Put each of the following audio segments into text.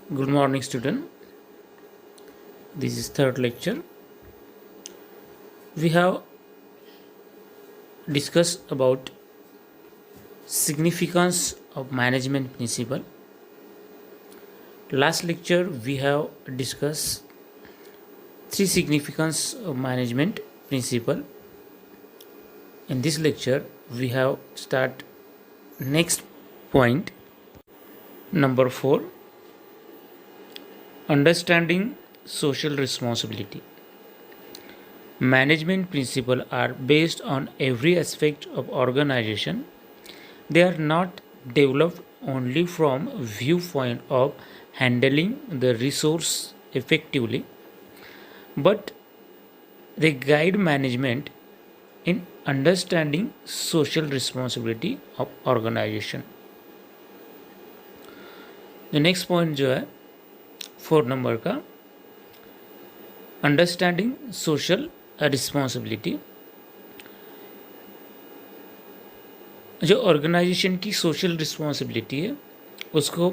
Good morning, student. This is third lecture. We have discussed about significance of management principle. Last lecture we have discussed three significance of management principle. In this lecture we have start next point number 4, understanding social responsibility. Management principles are based on every aspect of organization. They are not developed only from viewpoint of handling the resource effectively, but they guide management in understanding social responsibility of organization. The next point जो है 4 number का understanding social responsibility. जो organisation की social responsibility है उसको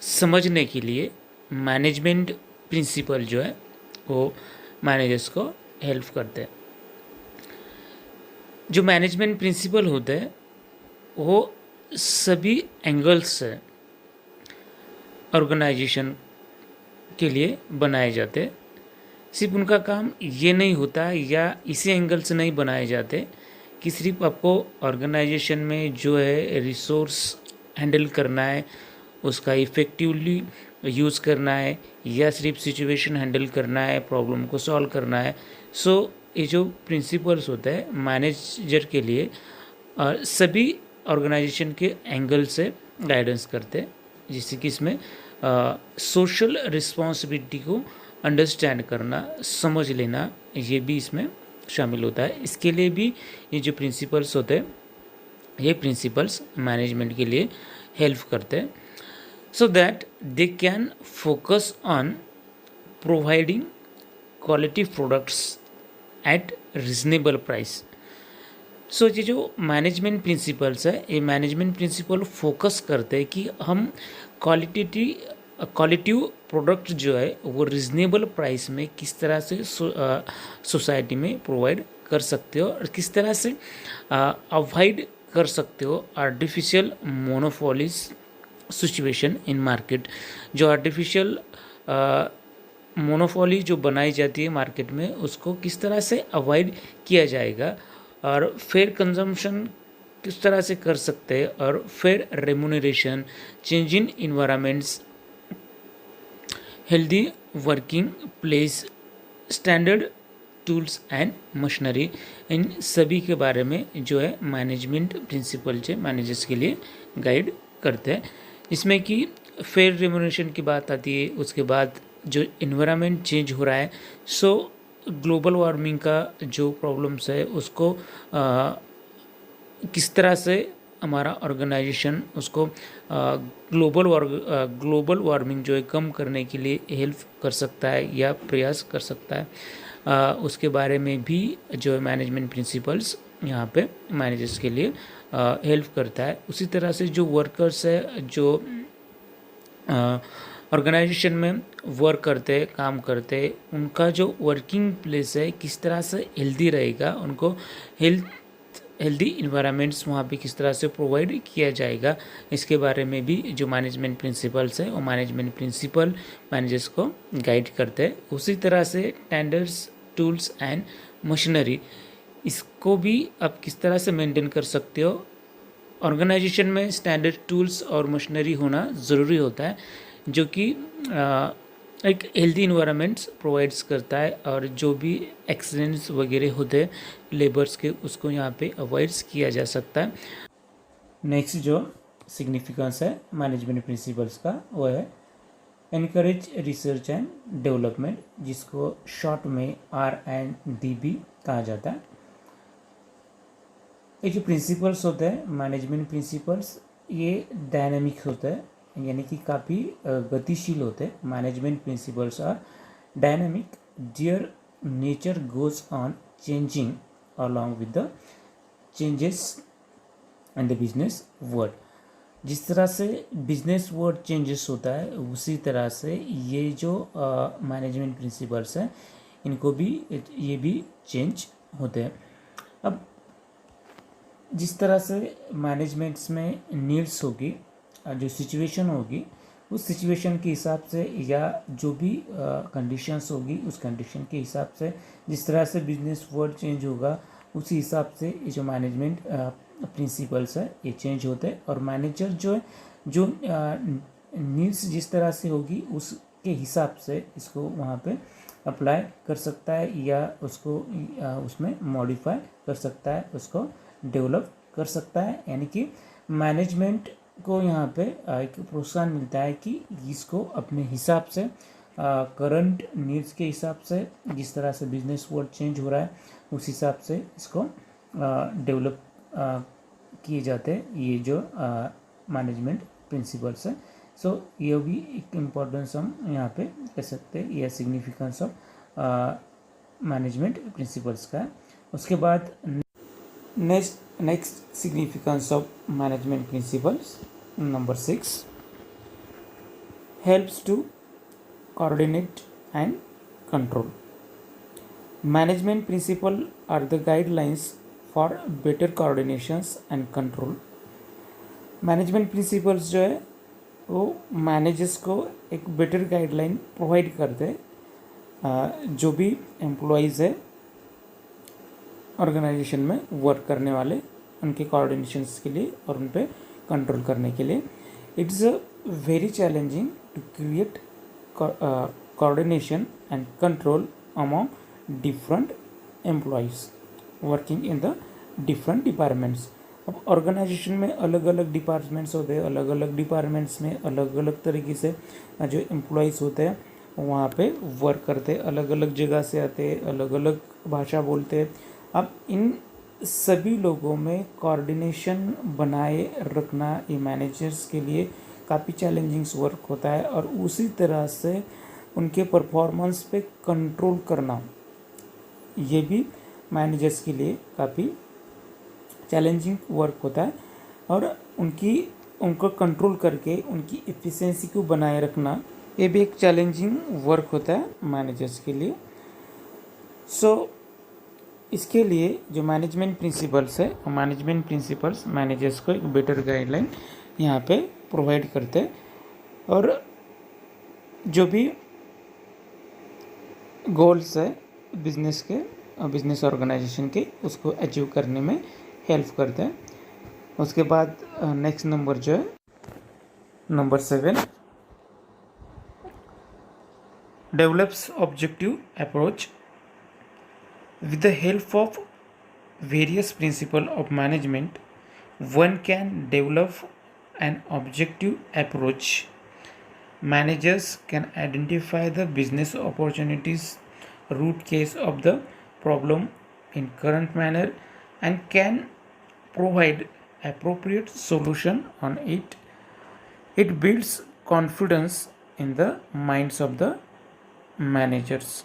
समझने के लिए मैनेजमेंट प्रिंसिपल जो है वो मैनेजर्स को हेल्प करते हैं. जो मैनेजमेंट प्रिंसिपल होते हैं वो सभी एंगल्स से ऑर्गेनाइजेशन के लिए बनाए जाते. सिर्फ उनका काम ये नहीं होता या इसी एंगल से नहीं बनाए जाते कि सिर्फ आपको ऑर्गेनाइजेशन में जो है रिसोर्स हैंडल करना है उसका इफ़ेक्टिवली यूज़ करना है या सिर्फ सिचुएशन हैंडल करना है, प्रॉब्लम को सॉल्व करना है. सो ये जो प्रिंसिपल्स होते हैं मैनेजर के लिए सभी ऑर्गेनाइजेशन के एंगल से गाइडेंस करते हैं, जिससे कि इसमें सोशल रिस्पॉन्सिबिलिटी को अंडरस्टैंड करना, समझ लेना, ये भी इसमें शामिल होता है. इसके लिए भी ये जो प्रिंसिपल्स होते हैं ये प्रिंसिपल्स मैनेजमेंट के लिए हेल्प करते हैं so that they can focus on providing quality products at reasonable price. सो ये जो मैनेजमेंट प्रिंसिपल्स है ये मैनेजमेंट प्रिंसिपल फोकस करते हैं कि हम क्वालिटिव प्रोडक्ट जो है वो रिजनेबल प्राइस में किस तरह से सोसाइटी में प्रोवाइड कर सकते हो और किस तरह से अवॉइड कर सकते हो artificial monopolies situation in market. जो आर्टिफिशियल मोनोपोली जो बनाई जाती है मार्केट में उसको किस तरह से अवॉइड किया जाएगा और फेयर कंजम्पशन किस तरह से कर सकते हैं और fair remuneration, change in environments, healthy working place, standard tools and machinery, इन सभी के बारे में जो है मैनेजमेंट प्रिंसिपल जो मैनेजर्स के लिए गाइड करते हैं. इसमें कि फेयर रेम्यूनरेशन की बात आती है, उसके बाद जो इन्वायरमेंट चेंज हो रहा है सो ग्लोबल वार्मिंग का जो प्रॉब्लम्स है उसको किस तरह से हमारा ऑर्गेनाइजेशन उसको ग्लोबल वार्मिंग जो है कम करने के लिए हेल्प कर सकता है या प्रयास कर सकता है. उसके बारे में भी जो है मैनेजमेंट प्रिंसिपल्स यहाँ पे मैनेजर्स के लिए हेल्प करता है. उसी तरह से जो वर्कर्स है जो ऑर्गेनाइजेशन में वर्क करते काम करते उनका जो वर्किंग प्लेस है किस तरह से हेल्दी रहेगा, उनको हेल्दी इन्वायरमेंट्स वहाँ पे किस तरह से प्रोवाइड किया जाएगा, इसके बारे में भी जो मैनेजमेंट प्रिंसिपल्स है वो मैनेजमेंट प्रिंसिपल मैनेजर्स को गाइड करते हैं. उसी तरह से स्टैंडर्ड्स, टूल्स एंड मशीनरी, इसको भी आप किस तरह से मेंटेन कर सकते हो. ऑर्गेनाइजेशन में स्टैंडर्ड टूल्स और मशीनरी होना ज़रूरी होता है जो कि एक हेल्दी इन्वायरमेंट्स प्रोवाइड्स करता है और जो भी एक्सीडेंट्स वगैरह होते हैं लेबर्स के उसको यहाँ पे अवॉइड्स किया जा सकता है. नेक्स्ट जो सिग्निफिकेंस है मैनेजमेंट प्रिंसिपल्स का वो है एनकरेज रिसर्च एंड डेवलपमेंट, जिसको शॉर्ट में R&DB कहा जाता है. ये जो प्रिंसिपल्स होते हैं मैनेजमेंट प्रिंसिपल्स ये डायनामिक होते हैं यानी कि काफ़ी गतिशील होते हैं. Management principles are dynamic, their nature goes on changing along with the changes in the business world. जिस तरह से बिजनेस वर्ड चेंजेस होता है उसी तरह से ये जो मैनेजमेंट प्रिंसिपल्स हैं इनको भी ये भी चेंज होते हैं। अब जिस तरह से मैनेजमेंट्स में नीड्स होगी, जो सिचुएशन होगी उस सिचुएशन के हिसाब से या जो भी कंडीशंस होगी उस कंडीशन के हिसाब से जिस तरह से बिजनेस वर्ड चेंज होगा उसी हिसाब से ये जो मैनेजमेंट प्रिंसिपल्स है ये चेंज होते हैं। और मैनेजर जो है जो नीड्स जिस तरह से होगी उसके हिसाब से इसको वहाँ पे अप्लाई कर सकता है या उसको उसमें मॉडिफाई कर सकता है, उसको डेवलप कर सकता है। यानी कि मैनेजमेंट को यहाँ पे एक प्रोत्साहन मिलता है कि इसको अपने हिसाब से करंट नीड्स के हिसाब से जिस तरह से बिजनेस वर्ल्ड चेंज हो रहा है उस हिसाब से इसको डेवलप किए जाते हैं ये जो मैनेजमेंट प्रिंसिपल्स है। सो ये भी एक इम्पोर्टेंस हम यहाँ पे कह सकते हैं, यह सिग्निफिकेंस ऑफ मैनेजमेंट प्रिंसिपल्स का है। उसके बाद next significance of management principles number 6 helps to coordinate and control. Management principles are the guidelines for better coordinations and control. Management principles जो है वो मैनेजर्स को एक बेटर गाइडलाइन प्रोवाइड करते हैं जो भी एम्प्लॉयज़ है ऑर्गेनाइजेशन में वर्क करने वाले उनके कोऑर्डिनेशंस के लिए और उन पर कंट्रोल करने के लिए। It's very challenging to create coordination and control among different employees working in the different departments. अब ऑर्गेनाइजेशन में अलग अलग डिपार्टमेंट्स होते हैं, अलग अलग डिपार्टमेंट्स में अलग अलग तरीके से जो एम्प्लॉयज़ होते हैं वहाँ पे वर्क करते हैं, अलग अलग जगह से आते हैं, अलग अलग भाषा बोलते हैं। अब इन सभी लोगों में कोऑर्डिनेशन बनाए रखना ये मैनेजर्स के लिए काफ़ी चैलेंजिंग वर्क होता है और उसी तरह से उनके परफॉर्मेंस पे कंट्रोल करना ये भी मैनेजर्स के लिए काफ़ी चैलेंजिंग वर्क होता है और उनको कंट्रोल करके उनकी एफिशिएंसी को बनाए रखना ये भी एक चैलेंजिंग वर्क होता है मैनेजर्स के लिए। सो इसके लिए जो मैनेजमेंट प्रिंसिपल्स है, मैनेजमेंट प्रिंसिपल्स मैनेजर्स को एक बेटर गाइडलाइन यहाँ पे प्रोवाइड करते हैं और जो भी गोल्स है बिजनेस के, बिजनेस ऑर्गेनाइजेशन के, उसको अचीव करने में हेल्प करते हैं। उसके बाद नेक्स्ट नंबर जो है number 7 develops objective approach with the help of various principles of management. One can develop an objective approach. Managers can identify the business opportunities, root cause of the problem in current manner and can provide appropriate solution on it. It builds confidence in the minds of the managers.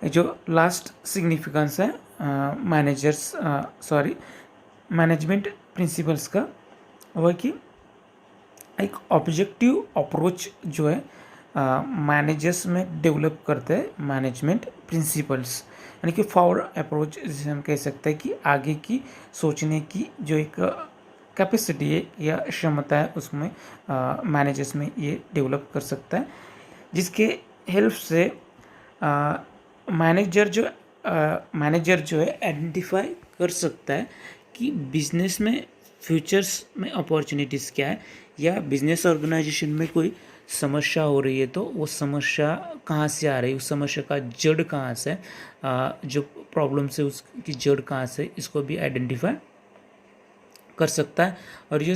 जो last significance है management principles का वह कि एक objective approach जो है managers में develop करते हैं मैनेजमेंट प्रिंसिपल्स, यानी कि फॉरवर्ड अप्रोच जिसे हम कह सकते हैं कि आगे की सोचने की जो एक कैपेसिटी है या क्षमता है उसमें मैनेजर्स में ये डेवलप कर सकता है, जिसके हेल्प से मैनेजर जो है आइडेंटिफाई कर सकता है कि बिजनेस में फ्यूचर्स में अपॉर्चुनिटीज़ क्या है या बिजनेस ऑर्गेनाइजेशन में कोई समस्या हो रही है तो वो समस्या कहाँ से आ रही है, उस समस्या का जड़ कहाँ से, जो प्रॉब्लम से उसकी जड़ कहाँ से, इसको भी आइडेंटिफाई कर सकता है। और ये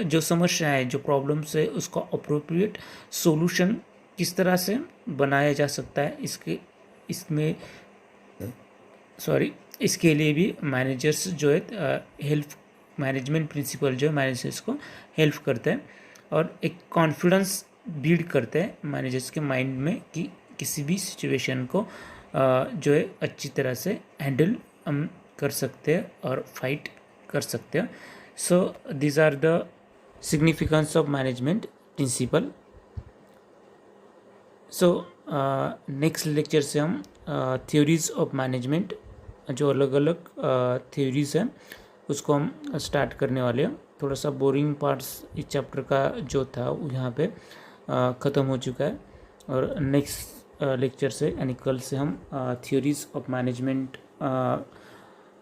जो समस्या है, जो प्रॉब्लम्स है, उसका अप्रोप्रिएट सॉल्यूशन किस तरह से बनाया जा सकता है इसके लिए भी मैनेजर्स जो है मैनेजमेंट प्रिंसिपल जो है मैनेजर्स को हेल्प करते हैं और एक कॉन्फिडेंस बिल्ड करते हैं मैनेजर्स के माइंड में कि किसी भी सिचुएशन को जो है अच्छी तरह से हैंडल हम कर सकते हैं और फाइट कर सकते हैं। So these are the significance of management principle. So next lecture से हम थ्योरीज ऑफ मैनेजमेंट, जो अलग अलग थ्योरीज हैं उसको हम स्टार्ट करने वाले हैं। थोड़ा सा बोरिंग पार्ट्स इस चैप्टर का जो था वो यहाँ पे ख़त्म हो चुका है, और नेक्स्ट लेक्चर से यानी कल से हम थ्योरीज ऑफ मैनेजमेंट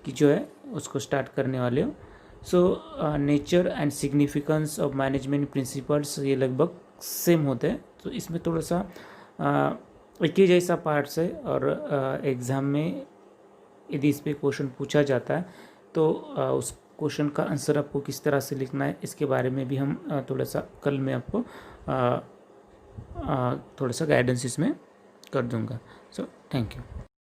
की जो है उसको स्टार्ट करने वाले हो। So nature and significance of management principles ये लगभग सेम होते हैं, तो इसमें थोड़ा सा एक ही जैसा पार्ट्स है, और एग्ज़ाम में यदि इस पर क्वेश्चन पूछा जाता है तो उस क्वेश्चन का आंसर आपको किस तरह से लिखना है इसके बारे में भी हम थोड़ा सा कल मैं आपको थोड़ा सा गाइडेंस इसमें कर दूंगा। So thank you.